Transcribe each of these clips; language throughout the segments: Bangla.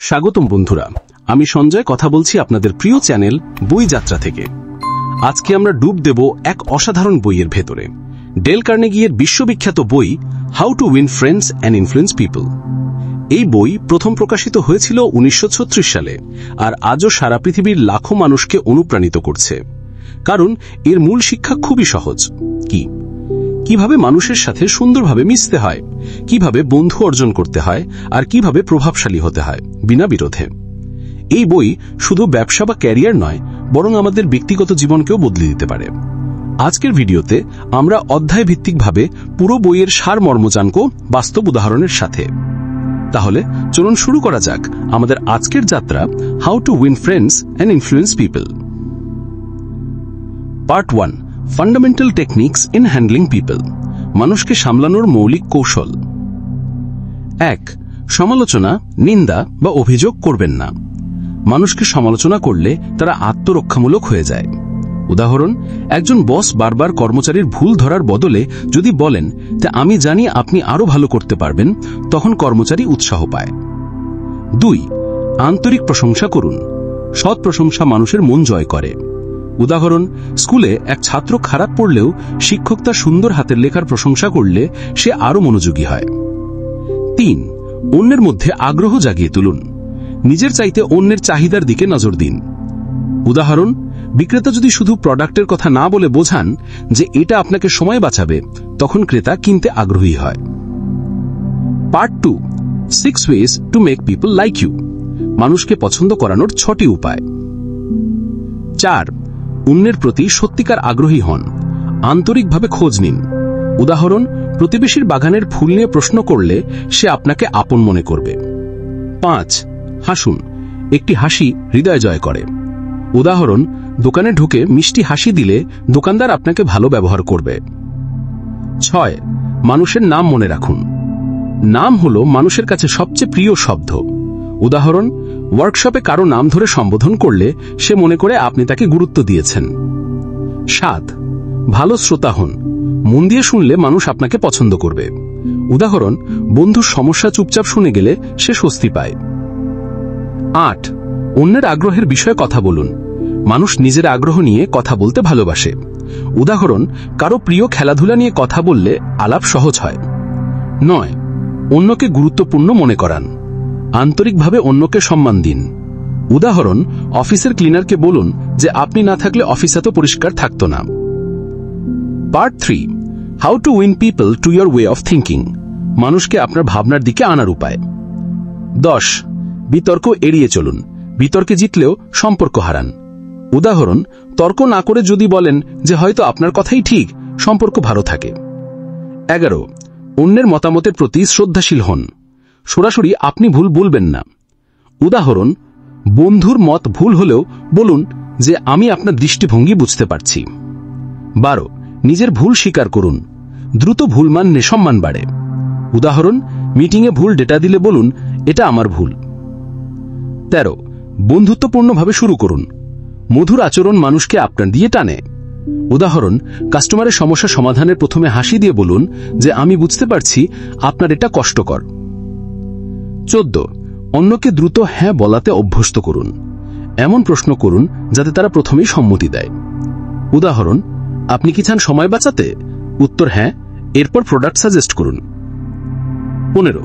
স্বাগতম বন্ধুরা, আমি সঞ্জয় কথা বলছি আপনাদের প্রিয় চ্যানেল বই যাত্রা থেকে। আজকে আমরা ডুব দেব এক অসাধারণ বইয়ের ভেতরে, ডেল কার্নেগির বিশ্ববিখ্যাত বই how to win friends and influence people. এই বই প্রথম প্রকাশিত হয়েছিল 1936 সালে আর আজও সারা পৃথিবীর লাখো মানুষকে অনুপ্রাণিত করছে। কারণ এর মূল শিক্ষা খুবই সহজ। কিভাবে মানুষের সাথে সুন্দরভাবে মিশতে হয়, কিভাবে বন্ধু অর্জন করতে হয়, আর কিভাবে প্রভাবশালী হতে হয় বিনা বিরোধে। এই বই শুধু ব্যবসা বা ক্যারিয়ার নয়, বরং আমাদের ব্যক্তিগত জীবনকেও বদলে দিতে পারে। আজকের ভিডিওতে আমরা অধ্যায় ভিত্তিকভাবে পুরো বইয়ের সারমর্ম জানব বাস্তব উদাহরণের সাথে। তাহলে চলুন শুরু করা যাক আমাদের আজকের যাত্রা, how to win friends and influence people. Part 1, fundamental techniques in handling people, মানুষকে সামলানোর মৌলিক কৌশল। 1. সমালোচনা, নিন্দা বা অভিযোগ করবেন না। মানুষকে সমালোচনা করলে তারা আত্মরক্ষামূলক হয়ে যায়। উদাহরণ, একজন বস বারবার কর্মচারীর ভুল ধরার বদলে যদি বলেন যে আমি জানি আপনি আরো ভালো করতে পারবেন, তখন কর্মচারী উৎসাহ পায়। 2. আন্তরিক প্রশংসা করুন। সৎ প্রশংসা মানুষের মন জয় করে। উদাহরণ, স্কুলে এক ছাত্র খারাপ পড়লেও শিক্ষক তার সুন্দর হাতের লেখার প্রশংসা করলে সে আরো মনোযোগী হয়। 3. অন্যের মধ্যে আগ্রহ জাগিয়ে তুলুন। নিজের চাইতে অন্যের চাহিদার দিকে নজর দিন। উদাহরণ, বিক্রেতা যদি শুধু প্রোডাক্টের কথা না বলে বোঝান যে এটা আপনাকে সময় বাঁচাবে, তখন ক্রেতা কিনতে আগ্রহী হয়। Part 2, 6 ways to make people like you, মানুষকে পছন্দ করানোর 6টি উপায়। 4. অন্যের প্রতি সত্যিকার আগ্রহী হন। আন্তরিকভাবে খোঁজ নিন। উদাহরণ, প্রতিবেশীর বাগানের ফুল নিয়ে প্রশ্ন করলে সে আপনাকে আপন মনে করবে। 5. হাসুন। একটি হাসি হৃদয় জয় করে। উদাহরণ, দোকানে ঢুকে মিষ্টি হাসি দিলে দোকানদার আপনাকে ভালো ব্যবহার করবে। 6. মানুষের নাম মনে রাখুন। নাম হলো মানুষের কাছে সবচেয়ে প্রিয় শব্দ। উদাহরণ, ওয়ার্কশপে কারো নাম ধরে সম্বোধন করলে সে মনে করে আপনি তাকে গুরুত্ব দিয়েছেন। 7. ভালো শ্রোতা হন। মন দিয়ে শুনলে মানুষ আপনাকে পছন্দ করবে। উদাহরণ, বন্ধুর সমস্যা চুপচাপ শুনে গেলে সে স্বস্তি পায়। 8. অন্যের আগ্রহের বিষয়ে কথা বলুন। মানুষ নিজের আগ্রহ নিয়ে কথা বলতে ভালোবাসে। উদাহরণ, কারো প্রিয় খেলাধুলা নিয়ে কথা বললে আলাপ সহজ হয়। 9. অন্যকে গুরুত্বপূর্ণ মনে করান। আন্তরিকভাবে অন্যকে সম্মান দিন। উদাহরণ, অফিসের ক্লিনারকে বলুন যে আপনি না থাকলে অফিস এত পরিষ্কার থাকত না। Part 3, how to win people to your way of thinking, মানুষকে আপনার ভাবনার দিকে আনার উপায়। 10. বিতর্ক এড়িয়ে চলুন। বিতর্কে জিতলেও সম্পর্ক হারান। উদাহরণ, তর্ক না করে যদি বলেন যে হয়তো আপনার কথাই ঠিক, সম্পর্ক ভালো থাকে। 11. অন্যের মতামতের প্রতি শ্রদ্ধাশীল হন। সরাসরি আপনি ভুল বলবেন না। উদাহরণ, বন্ধুর মত ভুল হলেও বলুন যে আমি আপনার দৃষ্টিভঙ্গি বুঝতে পারছি। 12. নিজের ভুল স্বীকার করুন। দ্রুত ভুল মানলে সম্মান বাড়ে। উদাহরণ, মিটিংয়ে ভুল ডেটা দিলে বলুন এটা আমার ভুল। 13. বন্ধুত্বপূর্ণভাবে শুরু করুন। মধুর আচরণ মানুষকে আপনার দিয়ে টানে। উদাহরণ, কাস্টমারের সমস্যা সমাধানের প্রথমে হাসি দিয়ে বলুন যে আমি বুঝতে পারছি আপনার এটা কষ্টকর। 14. অন্যকে দ্রুত হ্যাঁ বলাতে অভ্যস্ত করুন। এমন প্রশ্ন করুন যাতে তারা প্রথমেই সম্মতি দেয়। উদাহরণ, আপনি কি চান সময় বাঁচাতে? উত্তর হ্যাঁ, এরপর প্রোডাক্ট সাজেস্ট করুন। 15.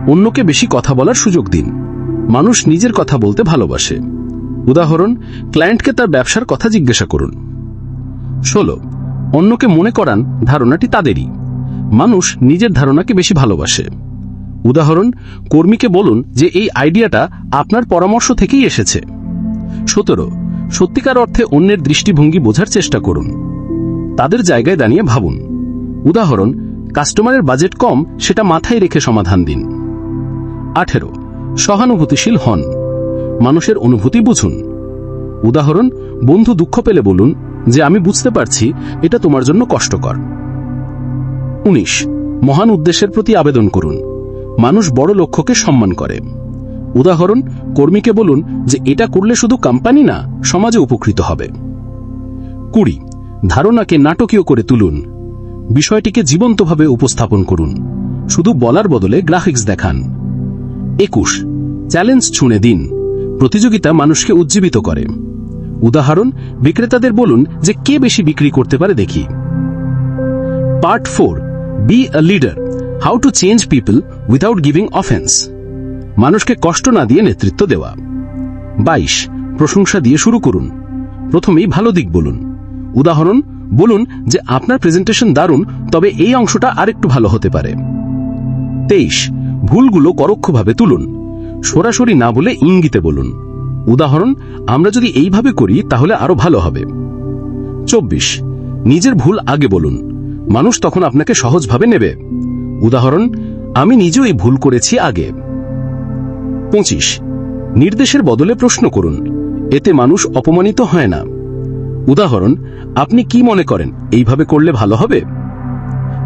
অন্যকে বেশি কথা বলার সুযোগ দিন। মানুষ নিজের কথা বলতে ভালোবাসে। উদাহরণ, ক্লায়েন্টকে তার ব্যবসার কথা জিজ্ঞাসা করুন। 16. অন্যকে মনে করান ধারণাটি তাদেরই। মানুষ নিজের ধারণাকে বেশি ভালোবাসে। উদাহরণ, কর্মীকে বলুন যে এই আইডিয়াটা আপনার পরামর্শ থেকেই এসেছে। 17. সত্যিকার অর্থে অন্যের দৃষ্টিভঙ্গি বোঝার চেষ্টা করুন। তাদের জায়গায় দাঁড়িয়ে ভাবুন। উদাহরণ, কাস্টমারের বাজেট কম, সেটা মাথায় রেখে সমাধান দিন। 18. সহানুভূতিশীল হন। মানুষের অনুভূতি বুঝুন। উদাহরণ, বন্ধু দুঃখ পেলে বলুন যে আমি বুঝতে পারছি এটা তোমার জন্য কষ্টকর। 19. মহান উদ্দেশ্যের প্রতি আবেদন করুন। মানুষ বড় লক্ষ্যকে সম্মান করে। উদাহরণ, কর্মীকে বলুন যে এটা করলে শুধু কোম্পানি না, সমাজে উপকৃত হবে। 20. ধারণাকে নাটকীয় করে তুলুন। বিষয়টিকে জীবন্তভাবে উপস্থাপন করুন। শুধু বলার বদলে গ্রাফিক্স দেখান। 21. চ্যালেঞ্জ ছুঁড়ে দিন। প্রতিযোগিতা মানুষকে উজ্জীবিত করে। উদাহরণ, বিক্রেতাদের বলুন যে কে বেশি বিক্রি করতে পারে দেখি। Part 4, be a leader, how to change people without giving offence. মানুষকে কষ্ট না দিয়ে নেতৃত্ব দেওয়া। 22, প্রশংসা দিয়ে শুরু করুন। প্রথমেই ভালো দিক বলুন। উদাহরণ, বলুন যে আপনার প্রেজেন্টেশন দারুণ, তবে এই অংশটা আরেকটু ভালো হতে পারে। 23, ভুলগুলো পরোক্ষভাবে তুলুন। সরাসরি না বলে ইঙ্গিতে বলুন। উদাহরণ, আমরা যদি এইভাবে করি তাহলে আরো ভালো হবে। 24, নিজের ভুল আগে বলুন। মানুষ তখন আপনাকে সহজভাবে নেবে। উদাহরণ, আমি নিজেও এই ভুল করেছি আগে। 25, নির্দেশের বদলে প্রশ্ন করুন। এতে মানুষ অপমানিত হয় না। উদাহরণ, আপনি কি মনে করেন এইভাবে করলে ভালো হবে?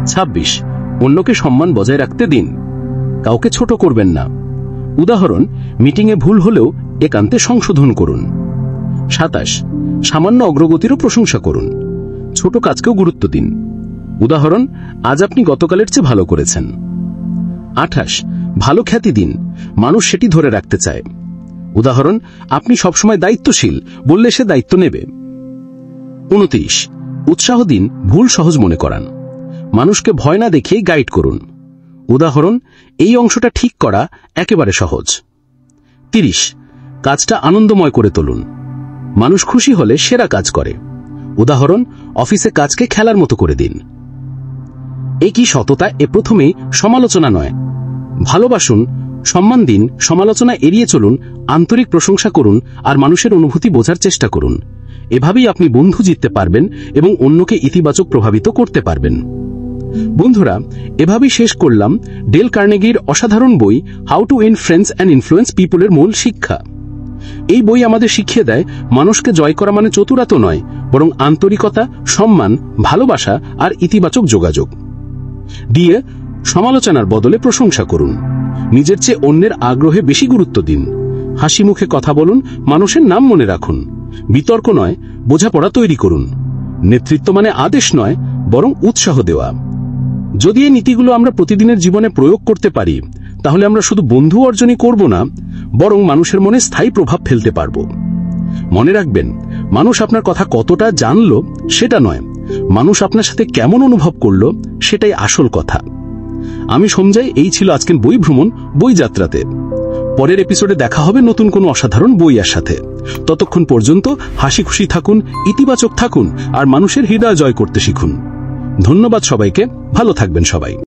26, অন্যকে সম্মান বজায় রাখতে দিন। কাউকে ছোট করবেন না। উদাহরণ, মিটিংয়ে ভুল হলেও একান্তে সংশোধন করুন। 27, সামান্য অগ্রগতিরও প্রশংসা করুন। ছোট কাজকেও গুরুত্ব দিন। উদাহরণ, আজ আপনি গতকালের চেয়ে ভালো করেছেন। 28, ভালো খ্যাতি দিন। মানুষ সেটি ধরে রাখতে চায়। উদাহরণ, আপনি সবসময় দায়িত্বশীল বললে সে দায়িত্ব নেবে। 29, উৎসাহ দিন, ভুল সহজ মনে করান। মানুষকে ভয় না দেখিয়ে গাইড করুন। উদাহরণ, এই অংশটা ঠিক করা একেবারে সহজ। 30, কাজটা আনন্দময় করে তুলুন। মানুষ খুশি হলে সেরা কাজ করে। উদাহরণ, অফিসে কাজকে খেলার মতো করে দিন। একই সততা এ প্রথমেই সমালোচনা নয়। ভালোবাসুন, সম্মান দিন, সমালোচনা এড়িয়ে চলুন, আন্তরিক প্রশংসা করুন আর মানুষের অনুভূতি বোঝার চেষ্টা করুন। এভাবেই আপনি বন্ধু জিততে পারবেন এবং অন্যকে ইতিবাচক প্রভাবিত করতে পারবেন। বন্ধুরা, এভাবেই শেষ করলাম ডেল কার্নেগির অসাধারণ বই how to win friends and influence পিপলের মূল শিক্ষা। এই বই আমাদের শিখিয়ে দেয় মানুষকে জয় করা মানে চতুরাতো নয়, বরং আন্তরিকতা, সম্মান, ভালোবাসা আর ইতিবাচক যোগাযোগ দিয়ে সমালোচনার বদলে প্রশংসা করুন। নিজের চেয়ে অন্যের আগ্রহে বেশি গুরুত্ব দিন। হাসি মুখে কথা বলুন, মানুষের নাম মনে রাখুন। বিতর্ক নয়, বোঝাপড়া তৈরি করুন। নেতৃত্ব মানে আদেশ নয়, বরং উৎসাহ দেওয়া। যদি এই নীতিগুলো আমরা প্রতিদিনের জীবনে প্রয়োগ করতে পারি, তাহলে আমরা শুধু বন্ধু অর্জনই করব না, বরং মানুষের মনে স্থায়ী প্রভাব ফেলতে পারব। মনে রাখবেন, মানুষ আপনার কথা কতটা জানলো সেটা নয়, মানুষ আপনার সাথে কেমন অনুভব করলো সেটাই আসল কথা। আমি সঞ্জয়, এই ছিল আজকের বই ভ্রমণ বই যাত্রাতে। পরের এপিসোডে দেখা হবে নতুন কোনো অসাধারণ বইয়ের সাথে। ততক্ষণ পর্যন্ত হাসি খুশি থাকুন, ইতিবাচক থাকুন আর মানুষের হৃদয় জয় করতে শিখুন। ধন্যবাদ সবাইকে, ভালো থাকবেন সবাই।